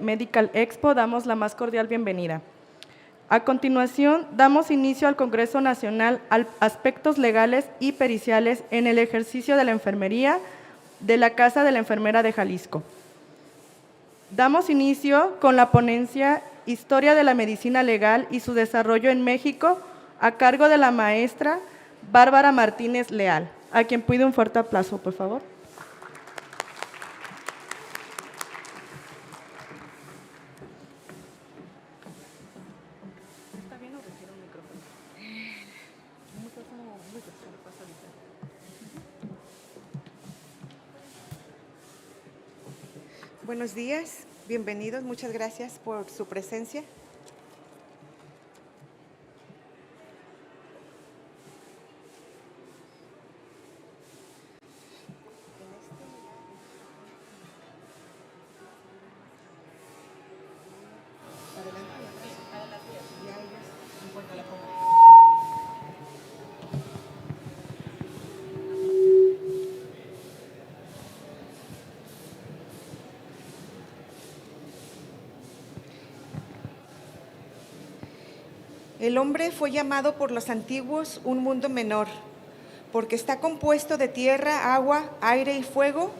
Medical Expo damos la más cordial bienvenida. A continuación, damos inicio al Congreso Nacional Aspectos Legales y Periciales en el ejercicio de la enfermería de la Casa de la Enfermera de Jalisco. Damos inicio con la ponencia Historia de la Medicina Legal y su desarrollo en México, a cargo de la maestra Bárbara Martínez Leal, a quien pido un fuerte aplauso, por favor. Buenos días, bienvenidos, muchas gracias por su presencia. El hombre fue llamado por los antiguos un mundo menor, porque está compuesto de tierra, agua, aire y fuego,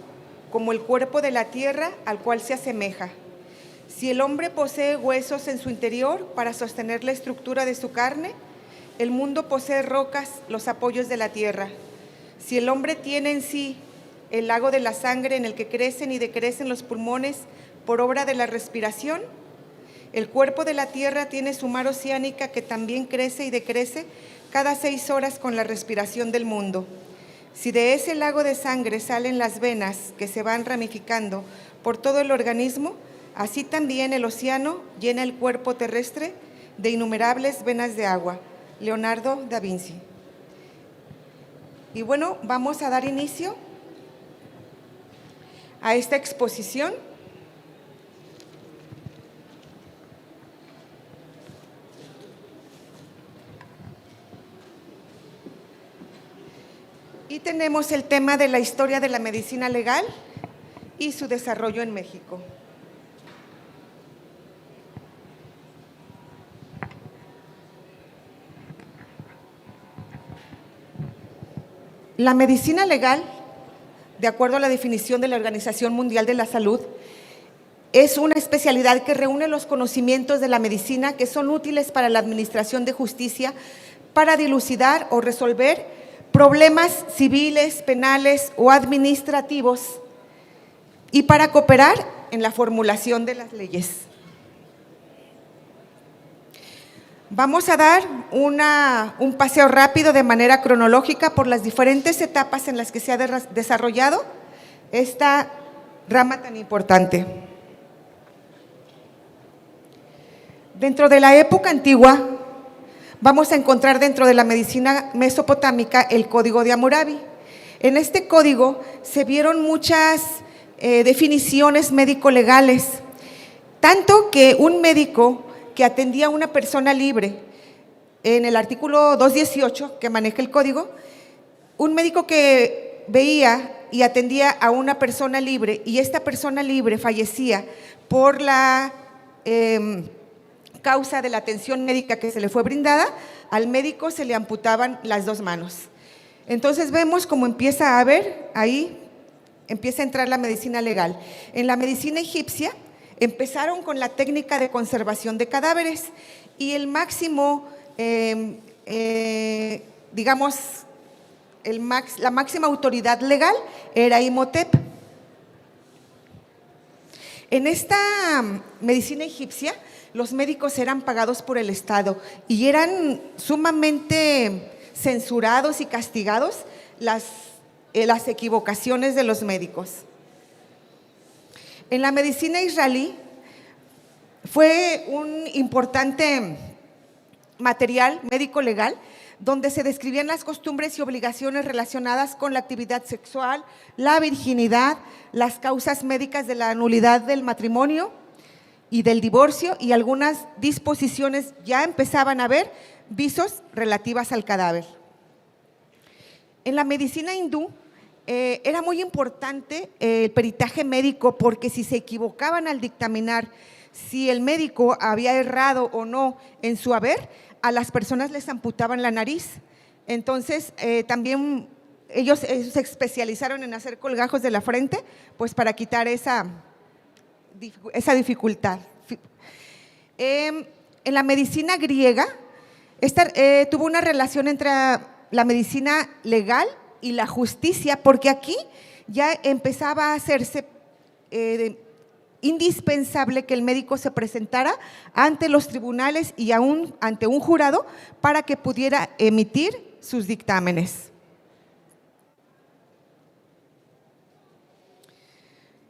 como el cuerpo de la tierra al cual se asemeja. Si el hombre posee huesos en su interior para sostener la estructura de su carne, el mundo posee rocas, los apoyos de la tierra. Si el hombre tiene en sí el lago de la sangre en el que crecen y decrecen los pulmones por obra de la respiración, el cuerpo de la tierra tiene su mar oceánica que también crece y decrece cada 6 horas con la respiración del mundo. Si de ese lago de sangre salen las venas que se van ramificando por todo el organismo, así también el océano llena el cuerpo terrestre de innumerables venas de agua. Leonardo da Vinci. Y bueno, vamos a dar inicio a esta exposición. Y tenemos el tema de la historia de la medicina legal y su desarrollo en México. La medicina legal, de acuerdo a la definición de la Organización Mundial de la Salud, es una especialidad que reúne los conocimientos de la medicina que son útiles para la administración de justicia, para dilucidar o resolver problemas civiles, penales o administrativos y para cooperar en la formulación de las leyes. Vamos a dar un paseo rápido de manera cronológica por las diferentes etapas en las que se ha desarrollado esta rama tan importante. Dentro de la época antigua, vamos a encontrar dentro de la medicina mesopotámica el Código de Hammurabi. En este código se vieron muchas definiciones médico-legales, tanto que un médico que atendía a una persona libre, en el artículo 218 que maneja el código, un médico que veía y atendía a una persona libre y esta persona libre fallecía por la causa de la atención médica que se le fue brindada, al médico se le amputaban las 2 manos. Entonces vemos cómo empieza a haber, ahí empieza a entrar la medicina legal. En la medicina egipcia empezaron con la técnica de conservación de cadáveres y el máximo, la máxima autoridad legal era Imhotep. En esta medicina egipcia, los médicos eran pagados por el Estado y eran sumamente censurados y castigados las equivocaciones de los médicos. En la medicina israelí fue un importante material médico-legal donde se describían las costumbres y obligaciones relacionadas con la actividad sexual, la virginidad, las causas médicas de la nulidad del matrimonio y del divorcio, y algunas disposiciones ya empezaban a haber visos relativas al cadáver. En la medicina hindú era muy importante el peritaje médico, porque si se equivocaban al dictaminar si el médico había errado o no en su haber, a las personas les amputaban la nariz. Entonces, también ellos se especializaron en hacer colgajos de la frente, pues para quitar esa dificultad. En la medicina griega, tuvo una relación entre la medicina legal y la justicia, porque aquí ya empezaba a hacerse indispensable que el médico se presentara ante los tribunales y aún ante un jurado para que pudiera emitir sus dictámenes.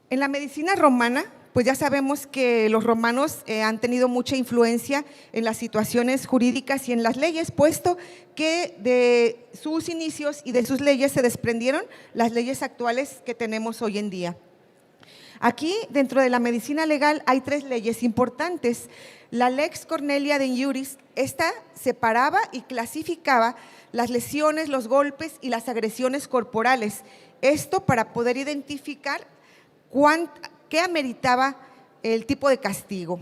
En la medicina romana, pues ya sabemos que los romanos han tenido mucha influencia en las situaciones jurídicas y en las leyes, puesto que de sus inicios y de sus leyes se desprendieron las leyes actuales que tenemos hoy en día. Aquí, dentro de la medicina legal, hay 3 leyes importantes. La Lex Cornelia de Iuris, esta separaba y clasificaba las lesiones, los golpes y las agresiones corporales. Esto para poder identificar qué ameritaba el tipo de castigo.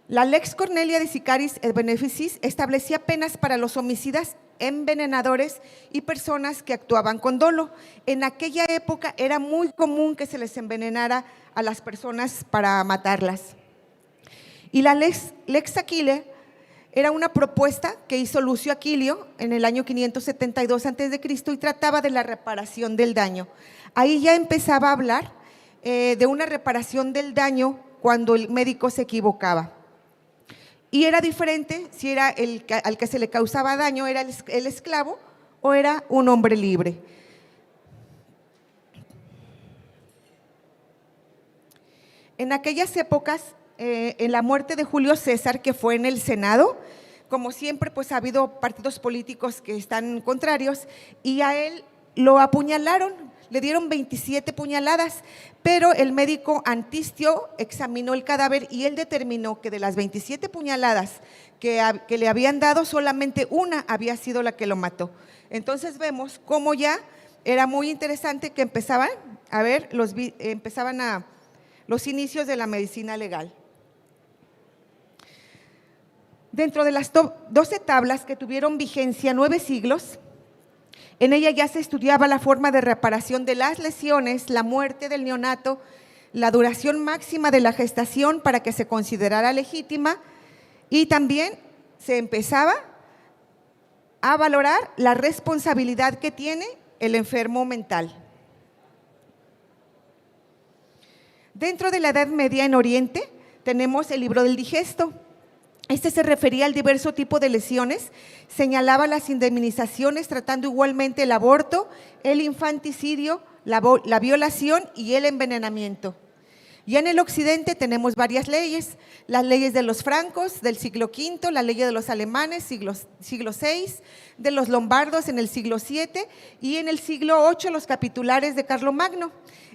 La Lex Cornelia de Sicaris et Beneficis establecía penas para los homicidas, envenenadores y personas que actuaban con dolo. En aquella época era muy común que se les envenenara a las personas para matarlas. Y la Lex Aquile era una propuesta que hizo Lucio Aquilio en el año 572 a.C. y trataba de la reparación del daño. Ahí ya empezaba a hablar de una reparación del daño cuando el médico se equivocaba. Y era diferente si era al que se le causaba daño, era el esclavo o era un hombre libre. En aquellas épocas, en la muerte de Julio César, que fue en el Senado, como siempre, pues ha habido partidos políticos que están contrarios y a él lo apuñalaron, le dieron 27 puñaladas, pero el médico Antistio examinó el cadáver y él determinó que de las 27 puñaladas que le habían dado, solamente una había sido la que lo mató. Entonces vemos cómo ya era muy interesante que empezaban a ver los inicios de la medicina legal. Dentro de las 12 tablas que tuvieron vigencia 9 siglos, en ella ya se estudiaba la forma de reparación de las lesiones, la muerte del neonato, la duración máxima de la gestación para que se considerara legítima y también se empezaba a valorar la responsabilidad que tiene el enfermo mental. Dentro de la Edad Media en Oriente tenemos el libro del Digesto. Este se refería al diverso tipo de lesiones, señalaba las indemnizaciones, tratando igualmente el aborto, el infanticidio, la violación y el envenenamiento. Ya en el occidente tenemos varias leyes, las leyes de los francos del siglo V, la ley de los alemanes, siglo VI, de los lombardos en el siglo VII y en el siglo VIII los capitulares de Carlomagno.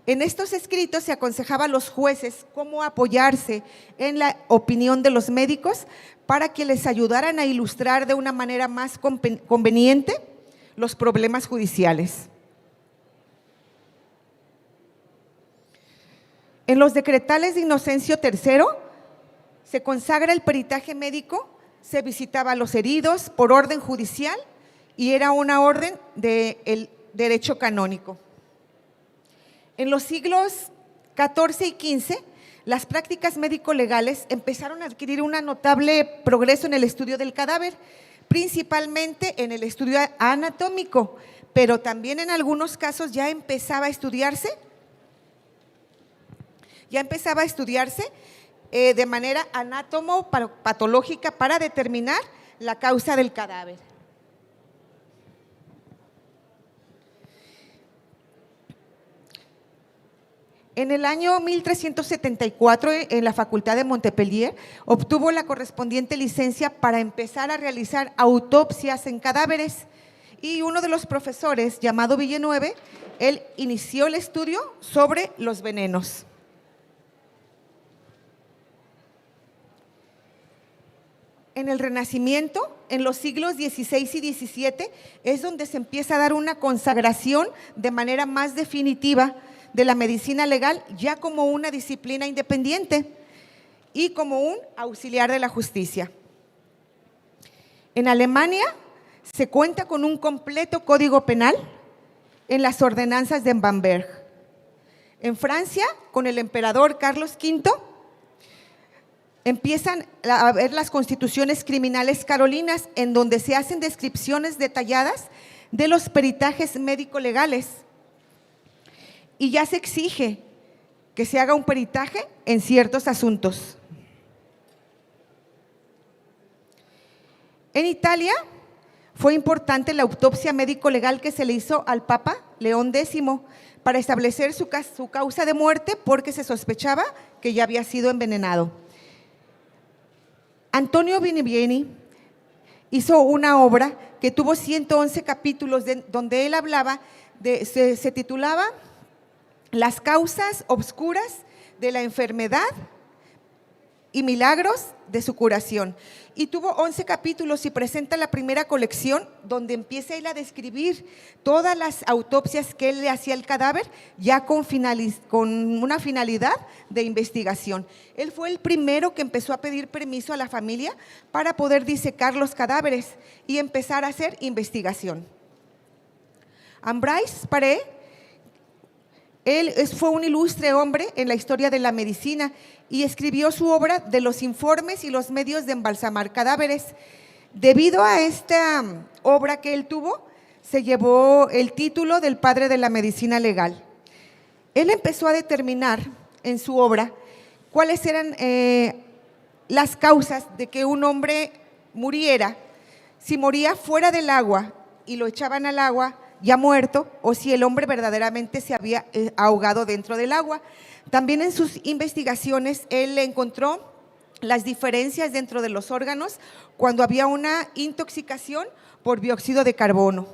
En estos escritos se aconsejaba a los jueces cómo apoyarse en la opinión de los médicos para que les ayudaran a ilustrar de una manera más conveniente los problemas judiciales. En los decretales de Inocencio III se consagra el peritaje médico, se visitaba a los heridos por orden judicial y era una orden del derecho canónico. En los siglos XIV y XV, las prácticas médico-legales empezaron a adquirir un notable progreso en el estudio del cadáver, principalmente en el estudio anatómico, pero también en algunos casos ya empezaba a estudiarse de manera anátomo-patológica para determinar la causa del cadáver. En el año 1374, en la Facultad de Montpellier, obtuvo la correspondiente licencia para empezar a realizar autopsias en cadáveres y uno de los profesores, llamado Villeneuve, él inició el estudio sobre los venenos. En el Renacimiento, en los siglos XVI y XVII, es donde se empieza a dar una consagración de manera más definitiva de la medicina legal ya como una disciplina independiente. y como un auxiliar de la justicia. En Alemania se cuenta con un completo código penal en las ordenanzas de Bamberg. En Francia, con el emperador Carlos V, empiezan a ver las constituciones criminales carolinas, en donde se hacen descripciones detalladas de los peritajes médico-legales y ya se exige que se haga un peritaje en ciertos asuntos. En Italia fue importante la autopsia médico-legal que se le hizo al Papa León X para establecer su causa de muerte, porque se sospechaba que ya había sido envenenado. Antonio Binibieni hizo una obra que tuvo 111 capítulos, donde él hablaba, se titulaba Las causas obscuras de la enfermedad y milagros de su curación. Y tuvo 11 capítulos y presenta la primera colección, donde empieza él a describir todas las autopsias que él le hacía al cadáver, ya con una finalidad de investigación. Él fue el primero que empezó a pedir permiso a la familia para poder disecar los cadáveres y empezar a hacer investigación. Ambroise Paré, él fue un ilustre hombre en la historia de la medicina y escribió su obra de los informes y los medios de embalsamar cadáveres. Debido a esta obra que él tuvo, se llevó el título del padre de la medicina legal. Él empezó a determinar en su obra cuáles eran las causas de que un hombre muriera, si moría fuera del agua y lo echaban al agua ya muerto, o si el hombre verdaderamente se había ahogado dentro del agua. También en sus investigaciones él encontró las diferencias dentro de los órganos cuando había una intoxicación por dióxido de carbono.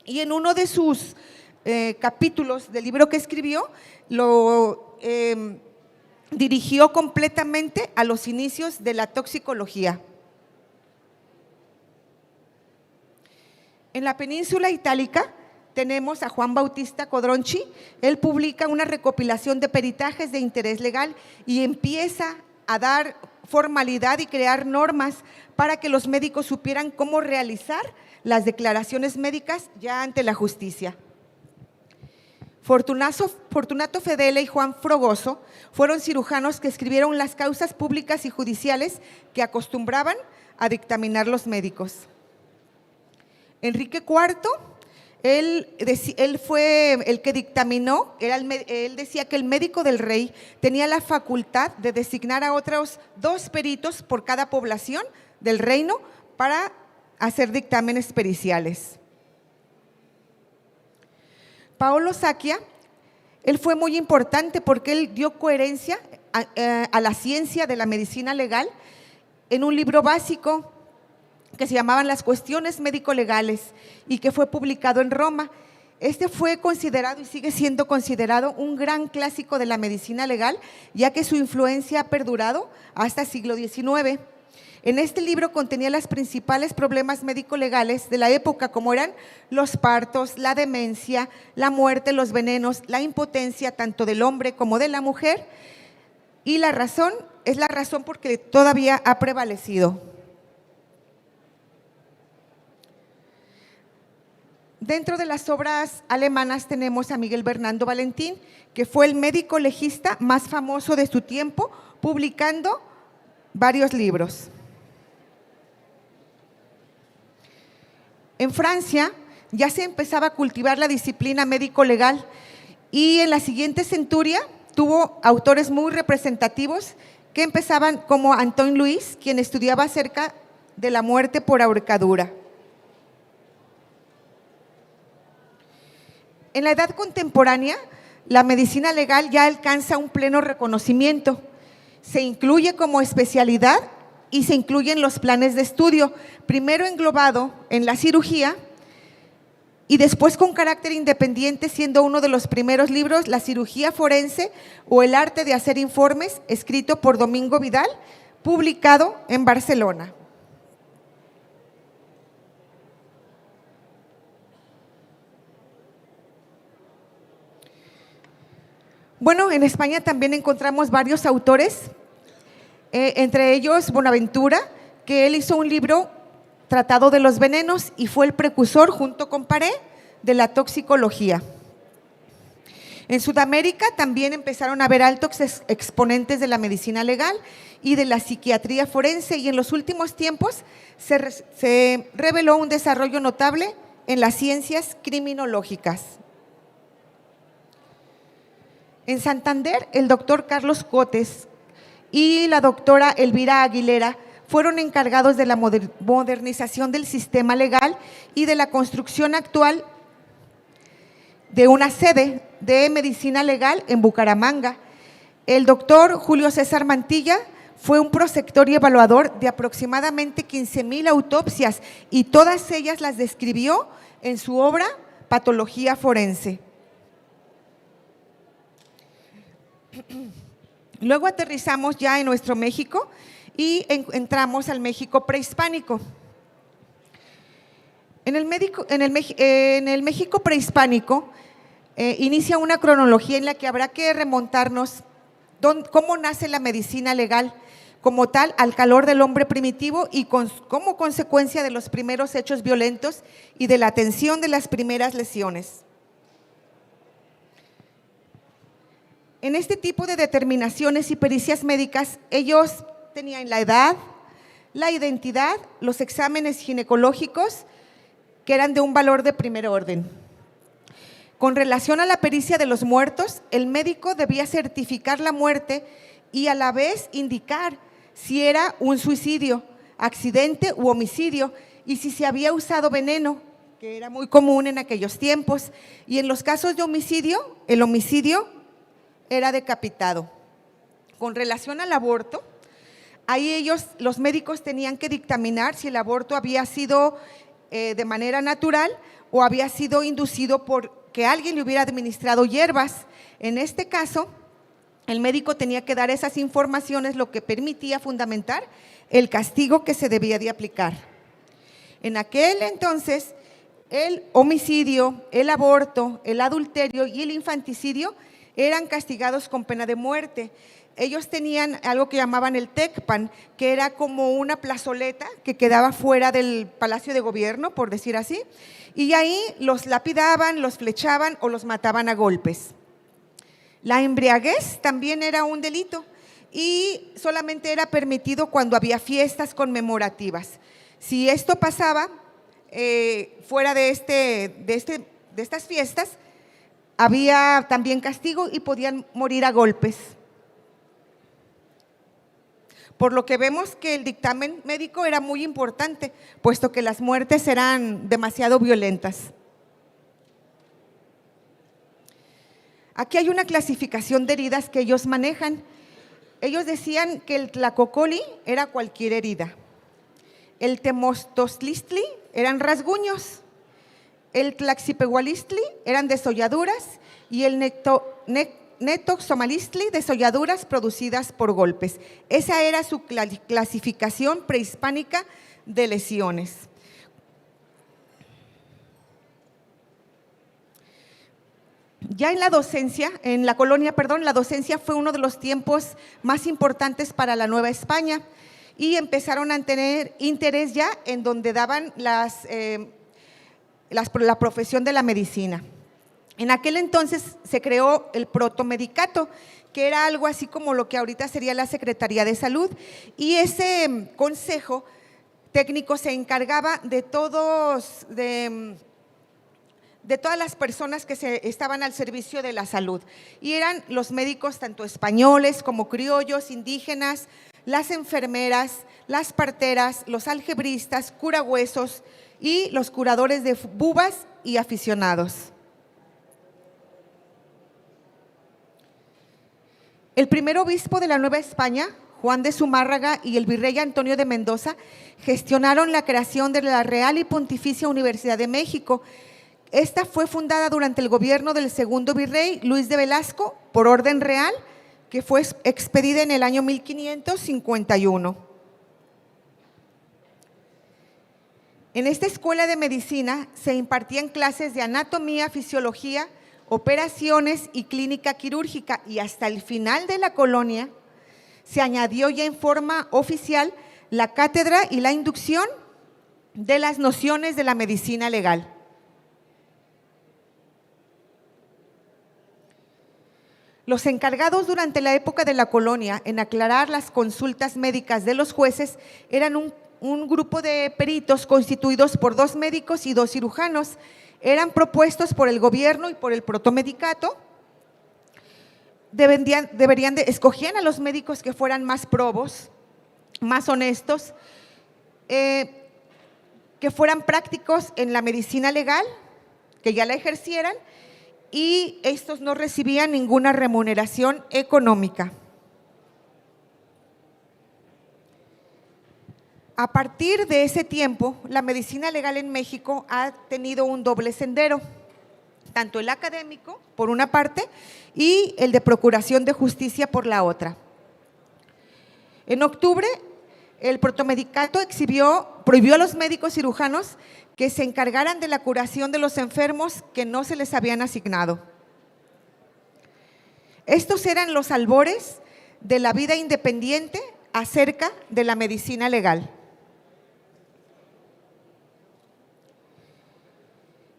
Y en uno de sus capítulos del libro que escribió, lo dirigió completamente a los inicios de la toxicología. En la península itálica tenemos a Juan Bautista Codronchi. Él publica una recopilación de peritajes de interés legal y empieza a dar formalidad y crear normas para que los médicos supieran cómo realizar las declaraciones médicas ya ante la justicia. Fortunato Fedele y Juan Frogoso fueron cirujanos que escribieron las causas públicas y judiciales que acostumbraban a dictaminar los médicos. Enrique IV, él fue el que dictaminó, él decía que el médico del rey tenía la facultad de designar a otros 2 peritos por cada población del reino para hacer dictámenes periciales. Paolo Sacchia, él fue muy importante porque él dio coherencia a la ciencia de la medicina legal en un libro básico que se llamaban Las cuestiones médico-legales y que fue publicado en Roma. Este fue considerado y sigue siendo considerado un gran clásico de la medicina legal, ya que su influencia ha perdurado hasta el siglo XIX. En este libro contenía los principales problemas médico-legales de la época, como eran los partos, la demencia, la muerte, los venenos, la impotencia tanto del hombre como de la mujer, y la razón es la razón porque todavía ha prevalecido. Dentro de las obras alemanas tenemos a Miguel Bernardo Valentín, que fue el médico legista más famoso de su tiempo, publicando varios libros. En Francia ya se empezaba a cultivar la disciplina médico-legal y en la siguiente centuria tuvo autores muy representativos que empezaban como Antoine Louis, quien estudiaba acerca de la muerte por ahorcadura. En la edad contemporánea, la medicina legal ya alcanza un pleno reconocimiento. Se incluye como especialidad y se incluyen los planes de estudio, primero englobado en la cirugía y después con carácter independiente, siendo uno de los primeros libros La cirugía forense o el arte de hacer informes, escrito por Domingo Vidal, publicado en Barcelona. Bueno, en España también encontramos varios autores entre ellos Bonaventura, que él hizo un libro, Tratado de los Venenos, y fue el precursor, junto con Paré, de la toxicología. En Sudamérica también empezaron a haber altos exponentes de la medicina legal y de la psiquiatría forense, y en los últimos tiempos se reveló un desarrollo notable en las ciencias criminológicas. En Santander, el doctor Carlos Cotes y la doctora Elvira Aguilera fueron encargados de la modernización del sistema legal y de la construcción actual de una sede de medicina legal en Bucaramanga. El doctor Julio César Mantilla fue un prospector y evaluador de aproximadamente 15,000 autopsias, y todas ellas las describió en su obra Patología Forense. Luego aterrizamos ya en nuestro México y entramos al México prehispánico. En el México prehispánico inicia una cronología en la que habrá que remontarnos cómo nace la medicina legal como tal al calor del hombre primitivo y como consecuencia de los primeros hechos violentos y de la atención de las primeras lesiones. En este tipo de determinaciones y pericias médicas, ellos tenían la edad, la identidad, los exámenes ginecológicos, que eran de un valor de primer orden. Con relación a la pericia de los muertos, el médico debía certificar la muerte y a la vez indicar si era un suicidio, accidente u homicidio, y si se había usado veneno, que era muy común en aquellos tiempos. Y en los casos de homicidio, el homicidio era decapitado. Con relación al aborto, ahí los médicos tenían que dictaminar si el aborto había sido de manera natural o había sido inducido por que alguien le hubiera administrado hierbas. En este caso, el médico tenía que dar esas informaciones, lo que permitía fundamentar el castigo que se debía de aplicar. En aquel entonces, el homicidio, el aborto, el adulterio y el infanticidio eran castigados con pena de muerte. Ellos tenían algo que llamaban el tecpan, que era como una plazoleta que quedaba fuera del Palacio de Gobierno, por decir así, y ahí los lapidaban, los flechaban o los mataban a golpes. La embriaguez también era un delito y solamente era permitido cuando había fiestas conmemorativas. Si esto pasaba fuera de estas fiestas, había también castigo y podían morir a golpes. Por lo que vemos que el dictamen médico era muy importante, puesto que las muertes eran demasiado violentas. Aquí hay una clasificación de heridas que ellos manejan. Ellos decían que el tlacocoli era cualquier herida, el temostoslistli eran rasguños, el tlaxipehualistli eran desolladuras y el netoxomalistli desolladuras producidas por golpes. Esa era su clasificación prehispánica de lesiones. Ya en la docencia, la docencia fue uno de los tiempos más importantes para la Nueva España y empezaron a tener interés ya en donde daban la profesión de la medicina. En aquel entonces se creó el protomedicato, que era algo así como lo que ahorita sería la Secretaría de Salud, y ese consejo técnico se encargaba de todas las personas que estaban al servicio de la salud, y eran los médicos tanto españoles como criollos, indígenas, las enfermeras, las parteras, los algebristas, curahuesos y los curadores de bubas y aficionados. El primer obispo de la Nueva España, Juan de Zumárraga, y el virrey Antonio de Mendoza gestionaron la creación de la Real y Pontificia Universidad de México. Esta fue fundada durante el gobierno del segundo virrey Luis de Velasco por orden real, que fue expedida en el año 1551. En esta escuela de medicina se impartían clases de anatomía, fisiología, operaciones y clínica quirúrgica, y hasta el final de la colonia se añadió ya en forma oficial la cátedra y la inducción de las nociones de la medicina legal. Los encargados durante la época de la colonia en aclarar las consultas médicas de los jueces eran un grupo de peritos constituidos por 2 médicos y 2 cirujanos. Eran propuestos por el gobierno y por el protomedicato. Escogían a los médicos que fueran más probos, más honestos, que fueran prácticos en la medicina legal, que ya la ejercieran, y estos no recibían ninguna remuneración económica. A partir de ese tiempo, la medicina legal en México ha tenido un doble sendero, tanto el académico, por una parte, y el de procuración de justicia por la otra. En octubre, el protomedicato prohibió a los médicos cirujanos que se encargaran de la curación de los enfermos que no se les habían asignado. Estos eran los albores de la vida independiente acerca de la medicina legal.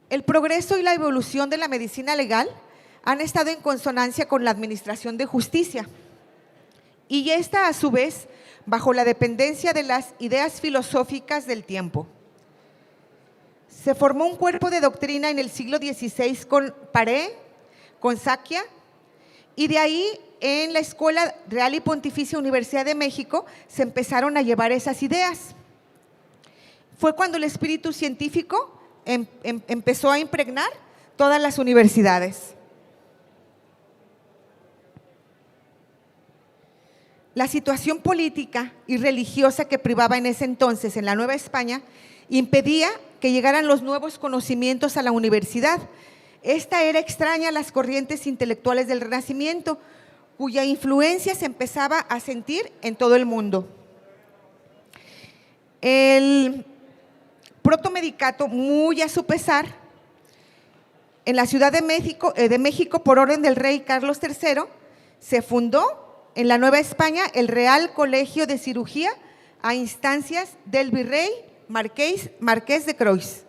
El progreso y la evolución de la medicina legal han estado en consonancia con la administración de justicia, y esta, a su vez, bajo la dependencia de las ideas filosóficas del tiempo. Se formó un cuerpo de doctrina en el siglo XVI con Paré, con Sacchia, y de ahí en la Escuela Real y Pontificia Universidad de México se empezaron a llevar esas ideas. Fue cuando el espíritu científico empezó a impregnar todas las universidades. La situación política y religiosa que privaba en ese entonces en la Nueva España impedía que llegaran los nuevos conocimientos a la universidad. Esta era extraña a las corrientes intelectuales del Renacimiento, cuya influencia se empezaba a sentir en todo el mundo. El protomedicato, muy a su pesar, en la Ciudad de México, por orden del rey Carlos III, se fundó en la Nueva España el Real Colegio de Cirugía a instancias del virrey Marqués de Croix.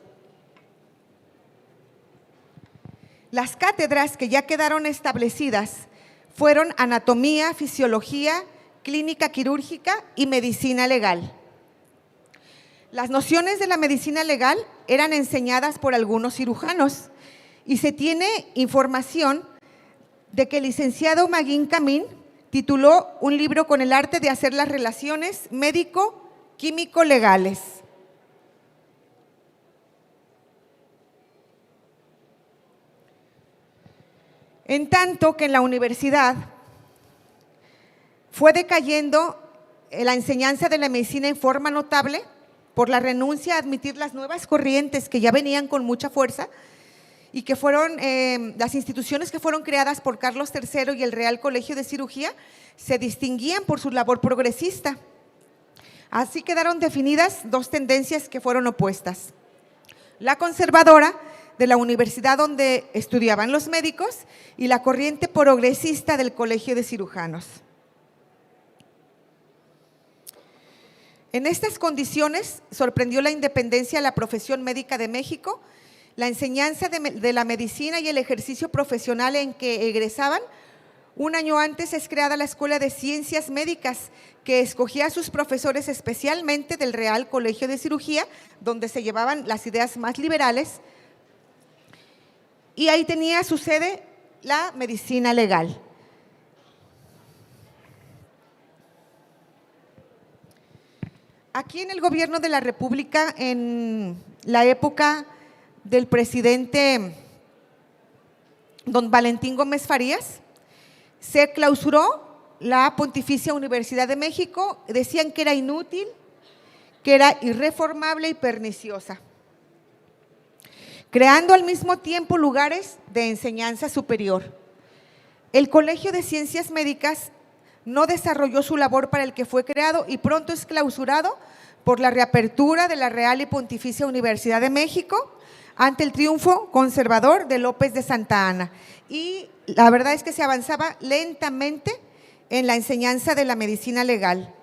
Las cátedras que ya quedaron establecidas fueron anatomía, fisiología, clínica quirúrgica y medicina legal. Las nociones de la medicina legal eran enseñadas por algunos cirujanos, y se tiene información de que el licenciado Maguín Camín tituló un libro con el arte de hacer las relaciones médico-químico-legales. En tanto que en la universidad fue decayendo la enseñanza de la medicina en forma notable por la renuncia a admitir las nuevas corrientes que ya venían con mucha fuerza, y que fueron las instituciones que fueron creadas por Carlos III y el Real Colegio de Cirugía se distinguían por su labor progresista. Así quedaron definidas 2 tendencias que fueron opuestas: la conservadora, de la universidad donde estudiaban los médicos, y la corriente progresista del Colegio de Cirujanos. En estas condiciones sorprendió la independencia de la profesión médica de México, la enseñanza de la medicina y el ejercicio profesional en que egresaban. Un año antes es creada la Escuela de Ciencias Médicas, que escogía a sus profesores especialmente del Real Colegio de Cirugía, donde se llevaban las ideas más liberales, y ahí tenía su sede la medicina legal. Aquí en el gobierno de la República, en la época del presidente don Valentín Gómez Farías, se clausuró la Pontificia Universidad de México. Decían que era inútil, que era irreformable y perniciosa, creando al mismo tiempo lugares de enseñanza superior. El Colegio de Ciencias Médicas no desarrolló su labor para el que fue creado y pronto es clausurado por la reapertura de la Real y Pontificia Universidad de México ante el triunfo conservador de López de Santa Anna. Y la verdad es que se avanzaba lentamente en la enseñanza de la medicina legal.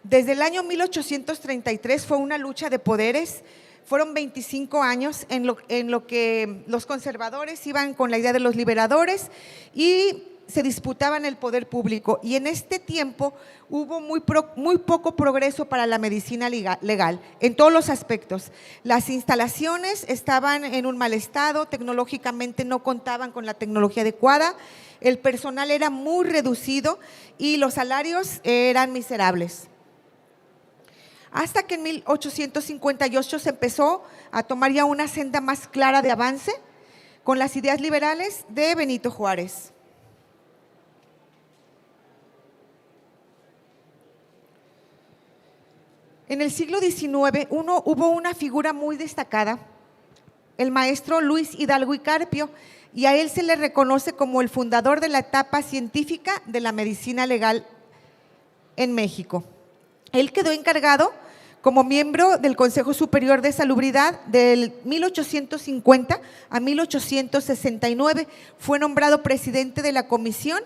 Desde el año 1833 fue una lucha de poderes. Fueron 25 años en lo que los conservadores iban con la idea de los liberadores y se disputaban el poder público. Y en este tiempo hubo muy poco progreso para la medicina legal en todos los aspectos. Las instalaciones estaban en un mal estado, tecnológicamente no contaban con la tecnología adecuada, el personal era muy reducido y los salarios eran miserables. Hasta que en 1858 se empezó a tomar ya una senda más clara de avance con las ideas liberales de Benito Juárez. En el siglo XIX hubo una figura muy destacada, el maestro Luis Hidalgo y Carpio, y a él se le reconoce como el fundador de la etapa científica de la medicina legal en México. Él quedó encargado como miembro del Consejo Superior de Salubridad del 1850 a 1869. Fue nombrado presidente de la comisión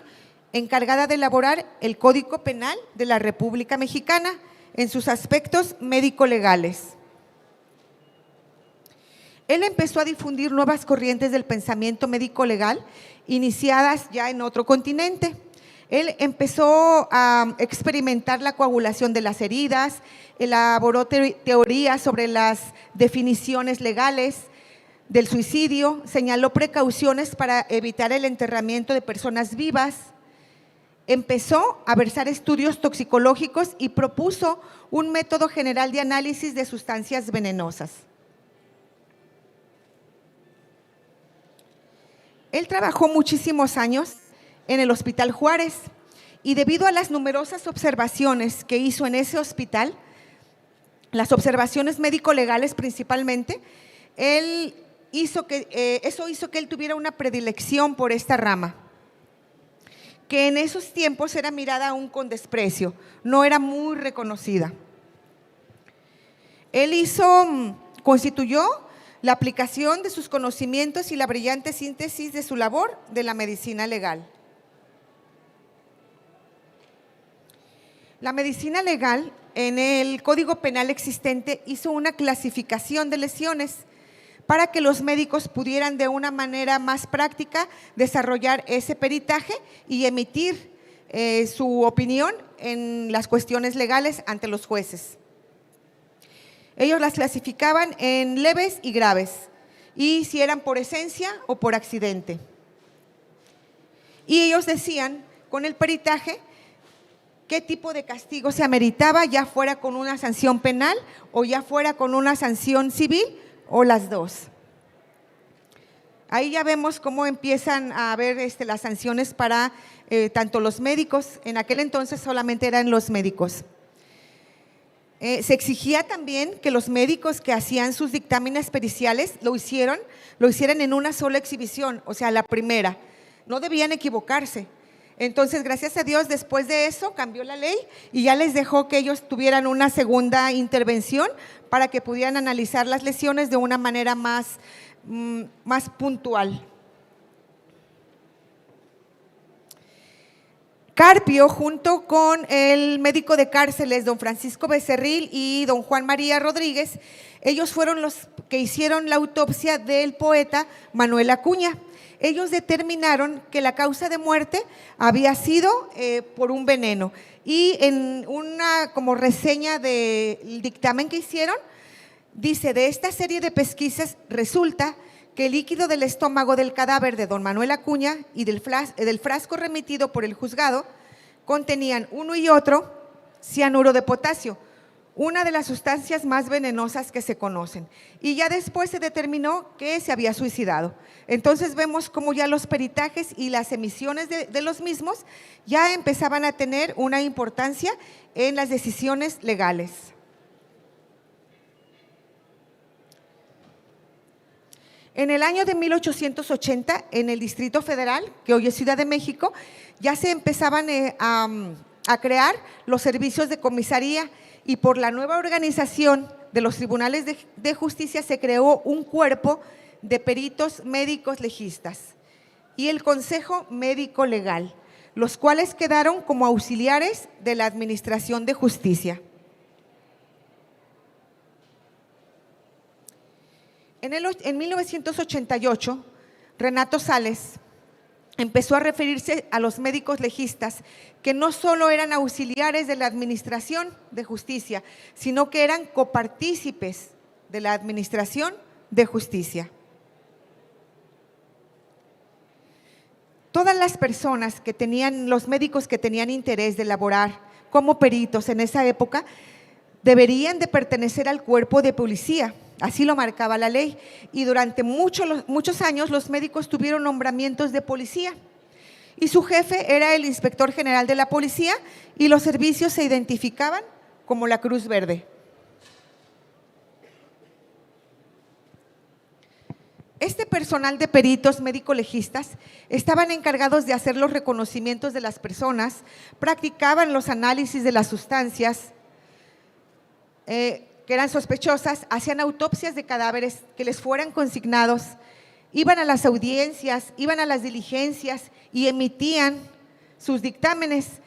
encargada de elaborar el Código Penal de la República Mexicana en sus aspectos médico-legales. Él empezó a difundir nuevas corrientes del pensamiento médico-legal iniciadas ya en otro continente. Él empezó a experimentar la coagulación de las heridas, elaboró teorías sobre las definiciones legales del suicidio, señaló precauciones para evitar el enterramiento de personas vivas, empezó a versar estudios toxicológicos y propuso un método general de análisis de sustancias venenosas. Él trabajó muchísimos años en el Hospital Juárez y debido a las numerosas observaciones que hizo en ese hospital, las observaciones médico-legales principalmente, eso hizo que él tuviera una predilección por esta rama, que en esos tiempos era mirada aún con desprecio, no era muy reconocida. Él constituyó la aplicación de sus conocimientos y la brillante síntesis de su labor de la medicina legal. La medicina legal en el Código Penal existente hizo una clasificación de lesiones para que los médicos pudieran de una manera más práctica desarrollar ese peritaje y emitir su opinión en las cuestiones legales ante los jueces. Ellos las clasificaban en leves y graves, y si eran por esencia o por accidente. Y ellos decían con el peritaje qué tipo de castigo se ameritaba, ya fuera con una sanción penal o ya fuera con una sanción civil o las dos. Ahí ya vemos cómo empiezan a haber las sanciones para tanto los médicos, en aquel entonces solamente eran los médicos. Se exigía también que los médicos que hacían sus dictámenes periciales lo hicieran en una sola exhibición, o sea, la primera, no debían equivocarse. Entonces, gracias a Dios, después de eso cambió la ley y ya les dejó que ellos tuvieran una segunda intervención para que pudieran analizar las lesiones de una manera más puntual. Carpio, junto con el médico de cárceles, don Francisco Becerril y don Juan María Rodríguez, ellos fueron los que hicieron la autopsia del poeta Manuel Acuña. Ellos determinaron que la causa de muerte había sido por un veneno y en una como reseña del dictamen que hicieron, dice: de esta serie de pesquisas resulta que el líquido del estómago del cadáver de don Manuel Acuña y del frasco remitido por el juzgado contenían uno y otro cianuro de potasio, una de las sustancias más venenosas que se conocen. Y ya después se determinó que se había suicidado. Entonces vemos cómo ya los peritajes y las emisiones de los mismos ya empezaban a tener una importancia en las decisiones legales. En el año de 1880, en el Distrito Federal, que hoy es Ciudad de México, ya se empezaban a crear los servicios de comisaría y por la nueva organización de los tribunales de justicia se creó un cuerpo de peritos médicos legistas y el Consejo Médico Legal. los cuales quedaron como auxiliares de la Administración de Justicia. En 1988, Renato Sales empezó a referirse a los médicos legistas que no solo eran auxiliares de la Administración de Justicia, sino que eran copartícipes de la Administración de Justicia. Todas las personas que tenían, los médicos que tenían interés de laborar como peritos en esa época, deberían de pertenecer al cuerpo de policía, así lo marcaba la ley, y durante muchos años los médicos tuvieron nombramientos de policía y su jefe era el inspector general de la policía y los servicios se identificaban como la Cruz Verde. Este personal de peritos médico-legistas estaban encargados de hacer los reconocimientos de las personas, practicaban los análisis de las sustancias que eran sospechosas, hacían autopsias de cadáveres que les fueran consignados, iban a las audiencias, iban a las diligencias y emitían sus dictámenes.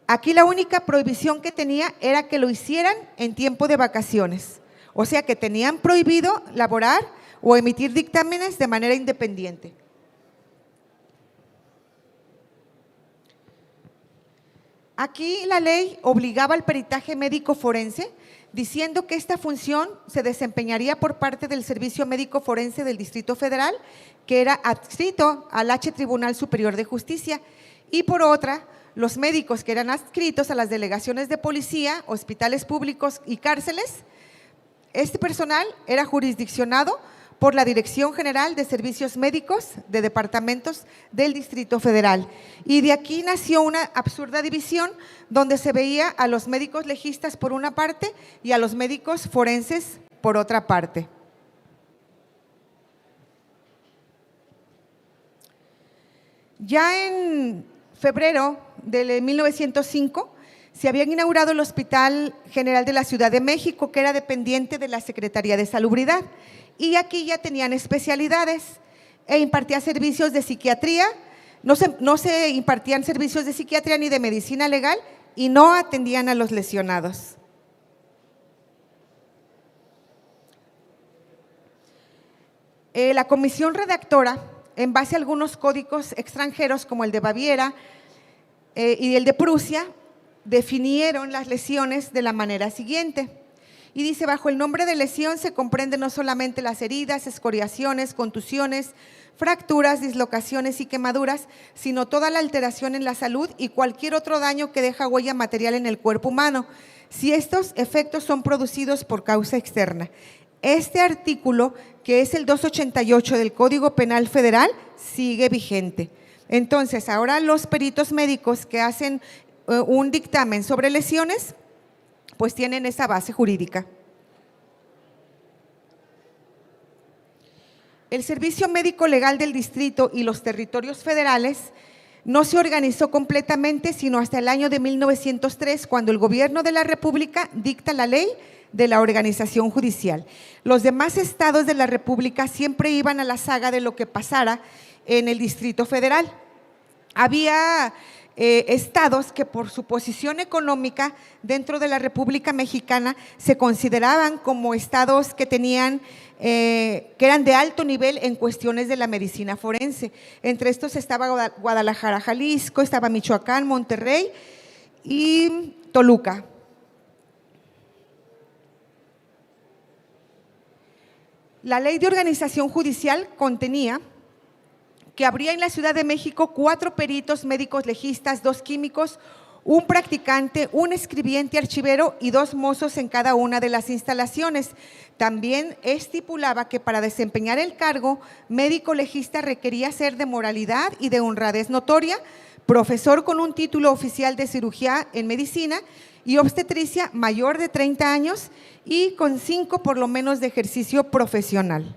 Aquí la única prohibición que tenía era que lo hicieran en tiempo de vacaciones, o sea que tenían prohibido laborar o emitir dictámenes de manera independiente. Aquí la ley obligaba al peritaje médico forense, diciendo que esta función se desempeñaría por parte del Servicio Médico Forense del Distrito Federal, que era adscrito al H Tribunal Superior de Justicia, y por otra, los médicos que eran adscritos a las delegaciones de policía, hospitales públicos y cárceles. Este personal era jurisdiccionado por la Dirección General de Servicios Médicos de Departamentos del Distrito Federal. Y de aquí nació una absurda división donde se veía a los médicos legistas por una parte y a los médicos forenses por otra parte. Ya en febrero de 1905 se había inaugurado el Hospital General de la Ciudad de México, que era dependiente de la Secretaría de Salubridad. Y aquí ya tenían especialidades e impartía servicios de psiquiatría, no se impartían servicios de psiquiatría ni de medicina legal y no atendían a los lesionados. La comisión redactora, en base a algunos códigos extranjeros como el de Baviera y el de Prusia, definieron las lesiones de la manera siguiente. Y dice, bajo el nombre de lesión se comprende no solamente las heridas, escoriaciones, contusiones, fracturas, dislocaciones y quemaduras, sino toda la alteración en la salud y cualquier otro daño que deja huella material en el cuerpo humano, si estos efectos son producidos por causa externa. Este artículo, que es el 288 del Código Penal Federal, sigue vigente. Entonces, ahora los peritos médicos que hacen un dictamen sobre lesiones, pues tienen esa base jurídica. El Servicio Médico Legal del Distrito y los territorios federales no se organizó completamente sino hasta el año de 1903, cuando el gobierno de la República dicta la ley de la organización judicial. Los demás estados de la República siempre iban a la saga de lo que pasara en el Distrito Federal. Había estados que por su posición económica dentro de la República Mexicana se consideraban como estados que tenían, que eran de alto nivel en cuestiones de la medicina forense. Entre estos estaba Guadalajara, Jalisco, estaba Michoacán, Monterrey y Toluca. La ley de organización judicial contenía que habría en la Ciudad de México 4 peritos médicos legistas, 2 químicos, un practicante, un escribiente archivero y 2 mozos en cada una de las instalaciones. También estipulaba que para desempeñar el cargo, médico legista requería ser de moralidad y de honradez notoria, profesor con un título oficial de cirugía en medicina y obstetricia mayor de 30 años y con 5 por lo menos de ejercicio profesional.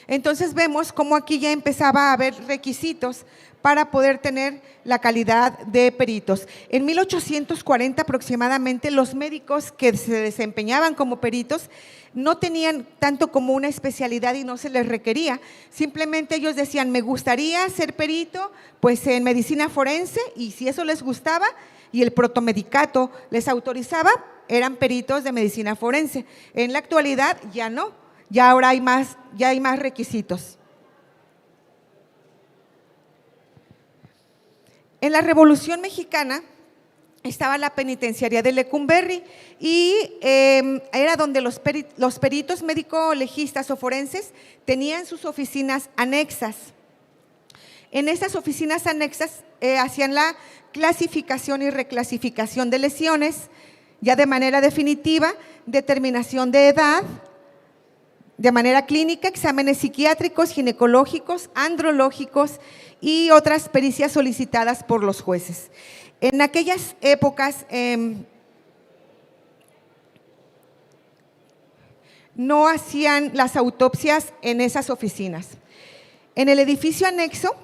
Entonces vemos cómo aquí ya empezaba a haber requisitos para poder tener la calidad de peritos. En 1840 aproximadamente, los médicos que se desempeñaban como peritos no tenían tanto como una especialidad y no se les requería. Simplemente ellos decían, me gustaría ser perito pues en medicina forense, y si eso les gustaba y el protomedicato les autorizaba, eran peritos de medicina forense. En la actualidad ya no, ya ahora hay más requisitos. En la Revolución Mexicana estaba la penitenciaría de Lecumberri y era donde los peritos médico-legistas o forenses tenían sus oficinas anexas. En esas oficinas anexas hacían la clasificación y reclasificación de lesiones, ya de manera definitiva, determinación de edad, de manera clínica, exámenes psiquiátricos, ginecológicos, andrológicos y otras pericias solicitadas por los jueces. En aquellas épocas no hacían las autopsias en esas oficinas. En el edificio anexo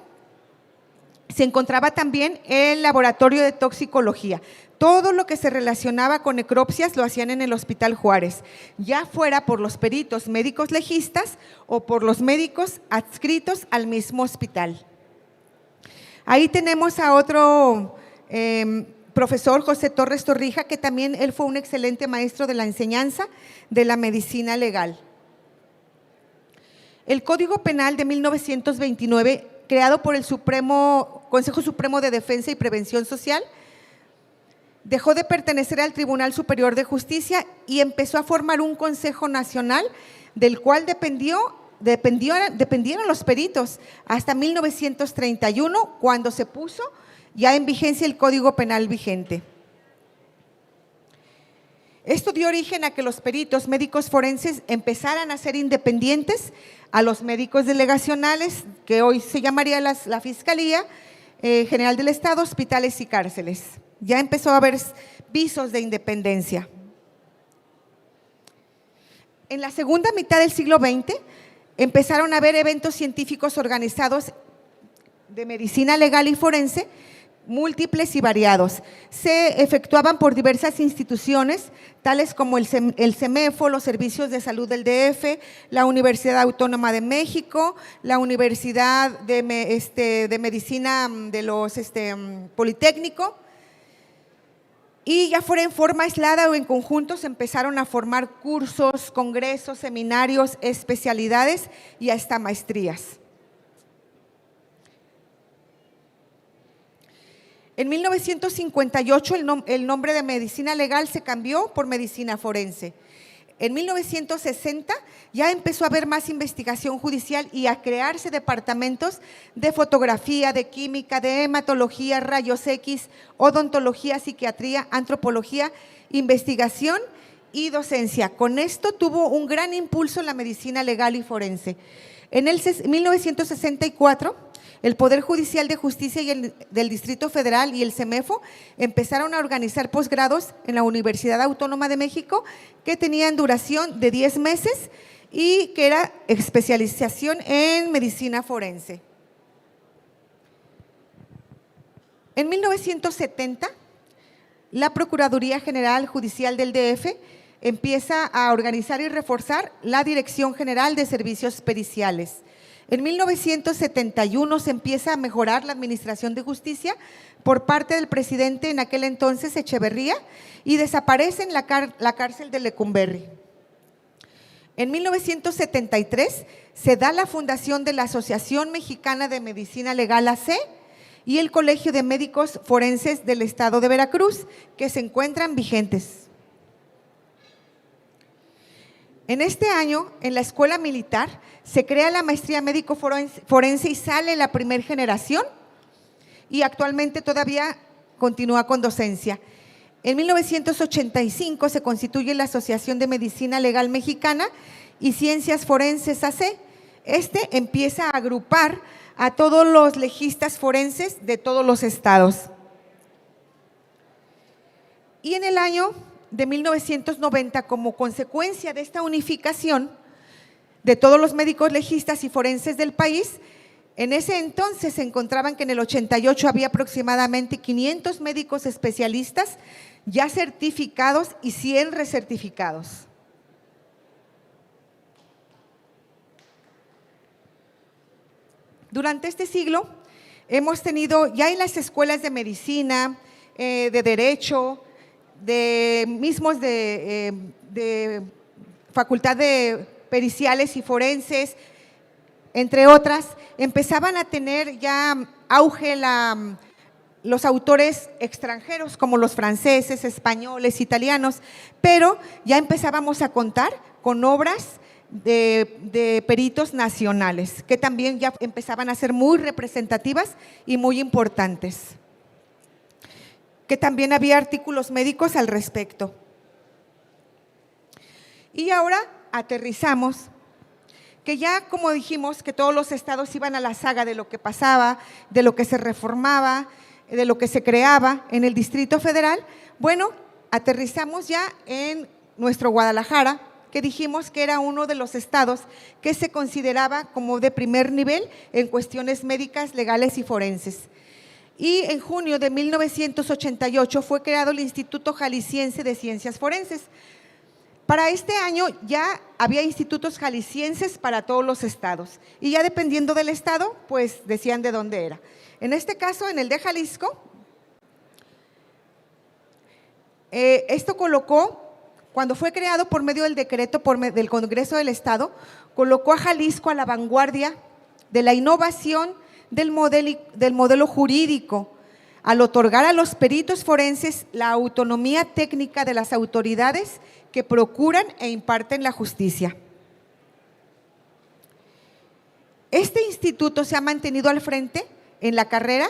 se encontraba también el laboratorio de toxicología. Todo lo que se relacionaba con necropsias lo hacían en el Hospital Juárez, ya fuera por los peritos médicos legistas o por los médicos adscritos al mismo hospital. Ahí tenemos a otro profesor, José Torres Torrija, que también él fue un excelente maestro de la enseñanza de la medicina legal. El Código Penal de 1929, creado por el Consejo Supremo de Defensa y Prevención Social, dejó de pertenecer al Tribunal Superior de Justicia y empezó a formar un Consejo Nacional del cual dependieron los peritos hasta 1931, cuando se puso ya en vigencia el Código Penal vigente. Esto dio origen a que los peritos médicos forenses empezaran a ser independientes a los médicos delegacionales, que hoy se llamaría la Fiscalía General del Estado, hospitales y cárceles. Ya empezó a haber visos de independencia. En la segunda mitad del siglo XX empezaron a haber eventos científicos organizados de medicina legal y forense, múltiples y variados. Se efectuaban por diversas instituciones, tales como el CEMEFO, los Servicios de Salud del DF, la Universidad Autónoma de México, la Universidad de Medicina de los Politécnico, y ya fuera en forma aislada o en conjunto se empezaron a formar cursos, congresos, seminarios, especialidades y hasta maestrías. En 1958 el nombre de medicina legal se cambió por medicina forense. En 1960 ya empezó a haber más investigación judicial y a crearse departamentos de fotografía, de química, de hematología, rayos X, odontología, psiquiatría, antropología, investigación y docencia. Con esto tuvo un gran impulso la medicina legal y forense. En 1964, el Poder Judicial de Justicia del Distrito Federal y el CEMEFO empezaron a organizar posgrados en la Universidad Autónoma de México que tenían duración de 10 meses y que era especialización en medicina forense. En 1970, la Procuraduría General Judicial del DF empieza a organizar y reforzar la Dirección General de Servicios Periciales. En 1971 se empieza a mejorar la administración de justicia por parte del presidente en aquel entonces, Echeverría, y desaparece la cárcel de Lecumberri. En 1973 se da la fundación de la Asociación Mexicana de Medicina Legal AC y el Colegio de Médicos Forenses del Estado de Veracruz, que se encuentran vigentes. En este año, en la Escuela Militar, se crea la maestría médico forense y sale la primera generación y actualmente todavía continúa con docencia. En 1985 se constituye la Asociación de Medicina Legal Mexicana y Ciencias Forenses AC. Empieza a agrupar a todos los legistas forenses de todos los estados. Y en el año de 1990, como consecuencia de esta unificación, de todos los médicos legistas y forenses del país. En ese entonces se encontraban que en el 88 había aproximadamente 500 médicos especialistas ya certificados y 100 recertificados. Durante este siglo hemos tenido ya en las escuelas de medicina, de derecho, de facultad de periciales y forenses, entre otras, empezaban a tener ya auge los autores extranjeros como los franceses, españoles, italianos, pero ya empezábamos a contar con obras de peritos nacionales, que también ya empezaban a ser muy representativas y muy importantes, que también había artículos médicos al respecto. Y ahora aterrizamos, que ya como dijimos que todos los estados iban a la saga de lo que pasaba, de lo que se reformaba, de lo que se creaba en el Distrito Federal. Bueno, aterrizamos ya en nuestro Guadalajara, que dijimos que era uno de los estados que se consideraba como de primer nivel en cuestiones médicas, legales y forenses. Y en junio de 1988 fue creado el Instituto Jalisciense de Ciencias Forenses. Para este año ya había institutos jaliscienses para todos los estados y ya dependiendo del estado, pues decían de dónde era. En este caso, en el de Jalisco, esto colocó, cuando fue creado por medio del decreto del Congreso del Estado, colocó a Jalisco a la vanguardia de la innovación del modelo jurídico, al otorgar a los peritos forenses la autonomía técnica de las autoridades que procuran e imparten la justicia. Este instituto se ha mantenido al frente en la carrera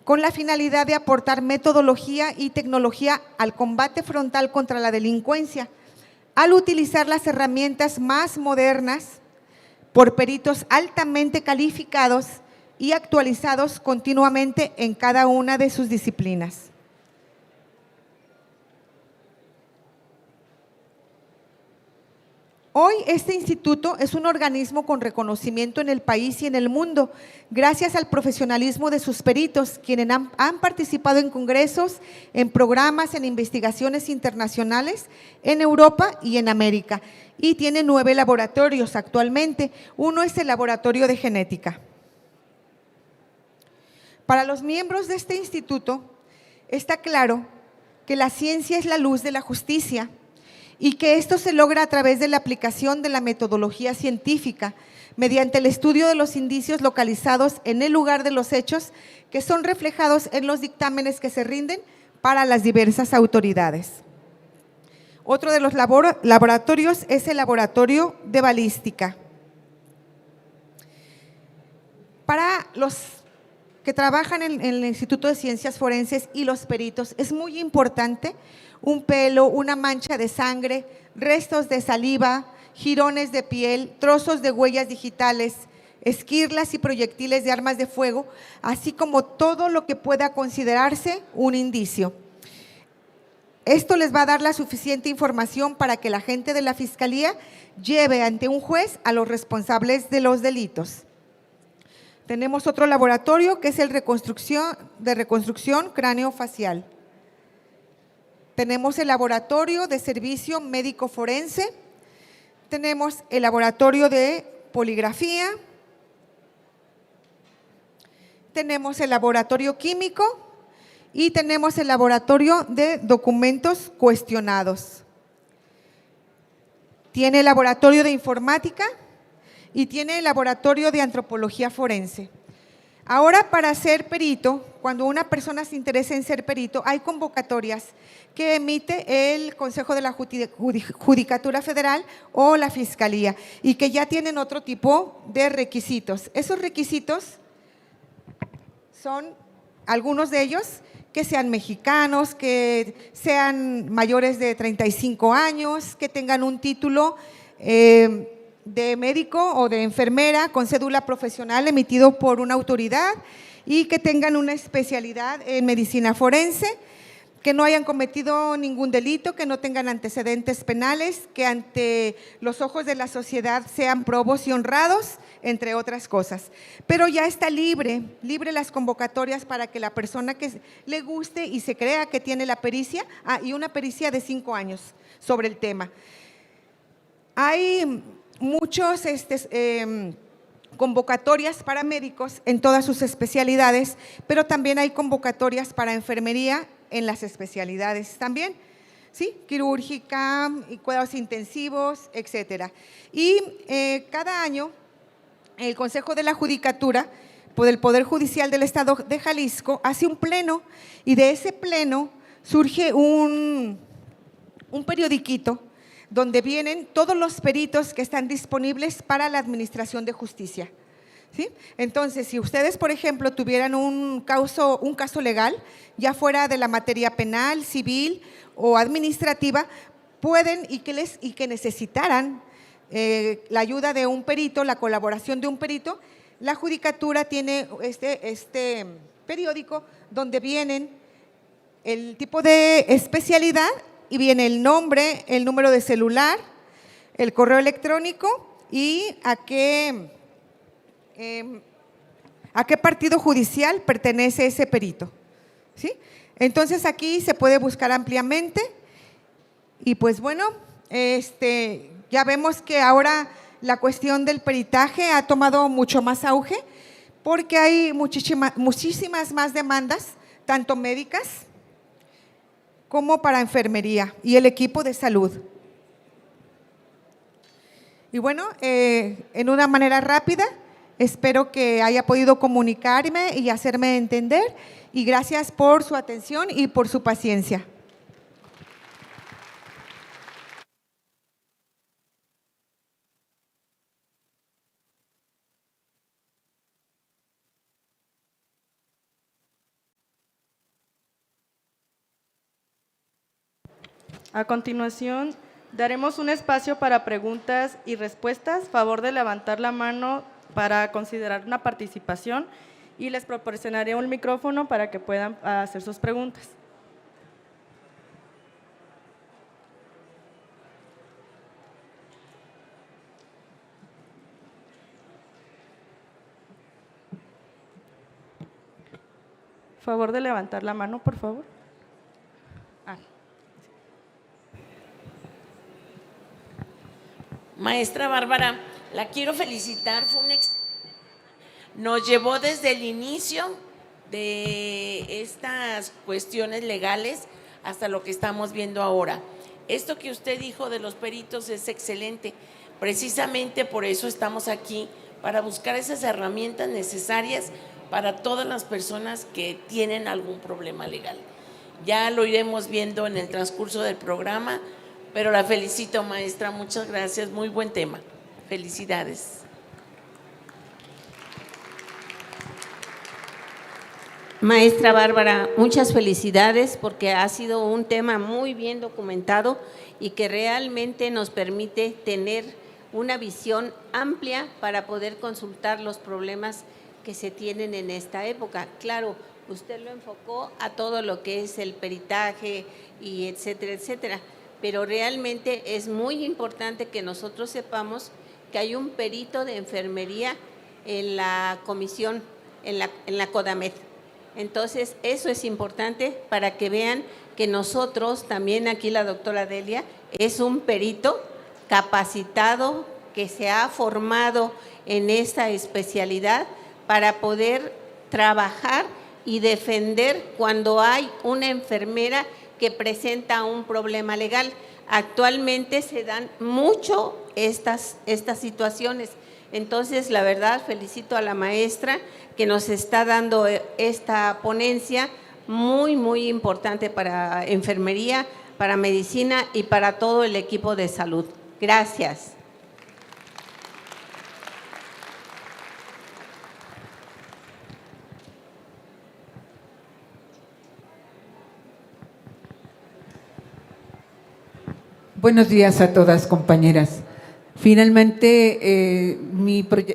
con la finalidad de aportar metodología y tecnología al combate frontal contra la delincuencia, al utilizar las herramientas más modernas por peritos altamente calificados y actualizados continuamente en cada una de sus disciplinas. Hoy este instituto es un organismo con reconocimiento en el país y en el mundo, gracias al profesionalismo de sus peritos, quienes han participado en congresos, en programas, en investigaciones internacionales, en Europa y en América. Y tiene 9 laboratorios actualmente. Uno es el laboratorio de genética. Para los miembros de este instituto, está claro que la ciencia es la luz de la justicia, y que esto se logra a través de la aplicación de la metodología científica, mediante el estudio de los indicios localizados en el lugar de los hechos, que son reflejados en los dictámenes que se rinden para las diversas autoridades. Otro de los laboratorios es el laboratorio de balística. Para los que trabajan en el Instituto de Ciencias Forenses y los peritos, es muy importante un pelo, una mancha de sangre, restos de saliva, jirones de piel, trozos de huellas digitales, esquirlas y proyectiles de armas de fuego, así como todo lo que pueda considerarse un indicio. Esto les va a dar la suficiente información para que la agente de la Fiscalía lleve ante un juez a los responsables de los delitos. Tenemos otro laboratorio que es el de reconstrucción craneofacial. Tenemos el laboratorio de servicio médico forense, tenemos el laboratorio de poligrafía, tenemos el laboratorio químico y tenemos el laboratorio de documentos cuestionados. Tiene el laboratorio de informática y tiene el laboratorio de antropología forense. Ahora, para ser perito, cuando una persona se interesa en ser perito, hay convocatorias que emite el Consejo de la Judicatura Federal o la Fiscalía y que ya tienen otro tipo de requisitos. Esos requisitos son algunos de ellos que sean mexicanos, que sean mayores de 35 años, que tengan un título de médico o de enfermera con cédula profesional emitido por una autoridad y que tengan una especialidad en medicina forense, que no hayan cometido ningún delito, que no tengan antecedentes penales, que ante los ojos de la sociedad sean probos y honrados, entre otras cosas. Pero ya está libre las convocatorias para que la persona que le guste y se crea que tiene la pericia, y una pericia de 5 años sobre el tema. Hay muchos convocatorias para médicos en todas sus especialidades, pero también hay convocatorias para enfermería en las especialidades también, ¿sí? Quirúrgica, y cuidados intensivos, etcétera. Y cada año el Consejo de la Judicatura, por el Poder Judicial del Estado de Jalisco, hace un pleno, y de ese pleno surge un periodiquito donde vienen todos los peritos que están disponibles para la administración de justicia, ¿sí? Entonces, si ustedes, por ejemplo, tuvieran un caso legal, ya fuera de la materia penal, civil o administrativa, pueden y que necesitaran la ayuda de un perito, la colaboración de un perito, la Judicatura tiene este periódico donde vienen el tipo de especialidad y viene el nombre, el número de celular, el correo electrónico y a qué partido judicial pertenece ese perito, ¿sí? Entonces aquí se puede buscar ampliamente y pues bueno, ya vemos que ahora la cuestión del peritaje ha tomado mucho más auge porque hay muchísimas más demandas, tanto médicas como para enfermería y el equipo de salud. Y bueno, en una manera rápida, espero que haya podido comunicarme y hacerme entender, y gracias por su atención y por su paciencia. A continuación, daremos un espacio para preguntas y respuestas. Favor de levantar la mano para considerar una participación y les proporcionaré un micrófono para que puedan hacer sus preguntas. Favor de levantar la mano, por favor. Maestra Bárbara, la quiero felicitar, nos llevó desde el inicio de estas cuestiones legales hasta lo que estamos viendo ahora. Esto que usted dijo de los peritos es excelente, precisamente por eso estamos aquí, para buscar esas herramientas necesarias para todas las personas que tienen algún problema legal. Ya lo iremos viendo en el transcurso del programa, pero la felicito, maestra, muchas gracias, muy buen tema. Felicidades. Maestra Bárbara, muchas felicidades porque ha sido un tema muy bien documentado y que realmente nos permite tener una visión amplia para poder consultar los problemas que se tienen en esta época. Claro, usted lo enfocó a todo lo que es el peritaje y etcétera, etcétera. Pero realmente es muy importante que nosotros sepamos que hay un perito de enfermería en la comisión, en la CODAMED. Entonces, eso es importante para que vean que nosotros, también aquí la doctora Delia, es un perito capacitado que se ha formado en esta especialidad para poder trabajar y defender cuando hay una enfermera que presenta un problema legal. Actualmente se dan mucho estas situaciones. Entonces, la verdad, felicito a la maestra que nos está dando esta ponencia muy, muy importante para enfermería, para medicina y para todo el equipo de salud. Gracias. Buenos días a todas, compañeras. Finalmente,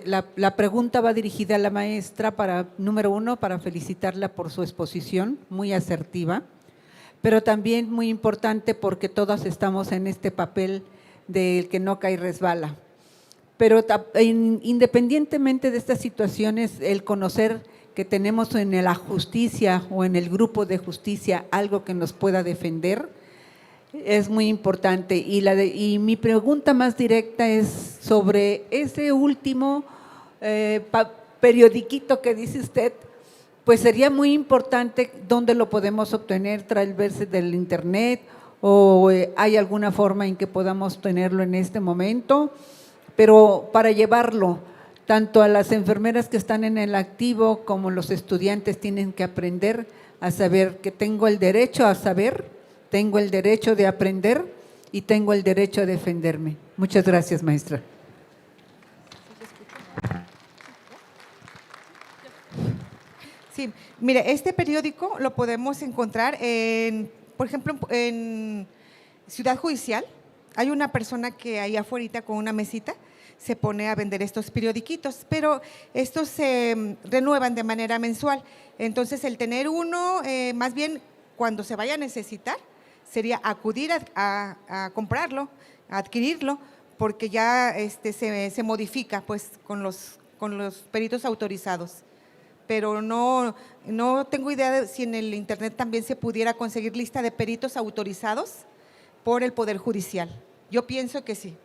la pregunta va dirigida a la maestra número 1, para felicitarla por su exposición, muy asertiva. pero también muy importante porque todos estamos en este papel del que no cae y resbala. Pero independientemente de estas situaciones, el conocer que tenemos en la justicia o en el grupo de justicia algo que nos pueda defender es muy importante. Y mi pregunta más directa es sobre ese último periodiquito que dice usted, pues sería muy importante dónde lo podemos obtener, tal vez del internet o hay alguna forma en que podamos tenerlo en este momento, pero para llevarlo tanto a las enfermeras que están en el activo como los estudiantes tienen que aprender a saber que tengo el derecho a saber, tengo el derecho de aprender y tengo el derecho a defenderme. Muchas gracias, maestra. Sí, mire, este periódico lo podemos encontrar por ejemplo, en Ciudad Judicial. Hay una persona que ahí afuera con una mesita se pone a vender estos periodiquitos, pero estos se renuevan de manera mensual. Entonces, el tener uno, más bien cuando se vaya a necesitar, sería acudir a comprarlo, a adquirirlo, porque ya se modifica pues con los peritos autorizados. Pero no tengo idea de si en el internet también se pudiera conseguir lista de peritos autorizados por el Poder Judicial. Yo pienso que sí.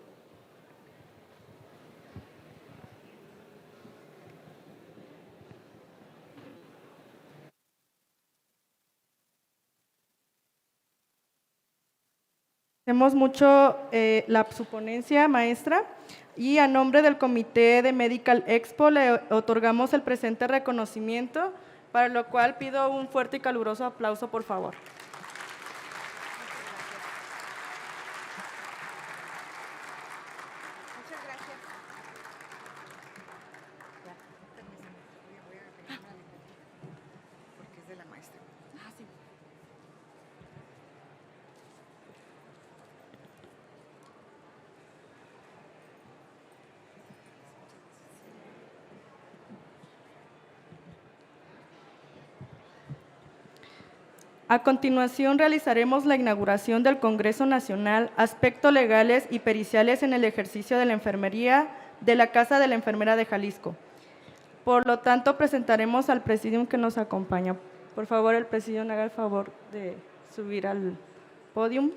Hacemos mucho su ponencia, maestra, y a nombre del Comité de Medical Expo le otorgamos el presente reconocimiento, para lo cual pido un fuerte y caluroso aplauso, por favor. Muchas gracias. Porque es de la maestra. Sí. A continuación, realizaremos la inauguración del Congreso Nacional, Aspectos Legales y Periciales en el Ejercicio de la Enfermería de la Casa de la Enfermera de Jalisco. Por lo tanto, presentaremos al Presidium que nos acompaña. Por favor, el Presidium haga el favor de subir al podium.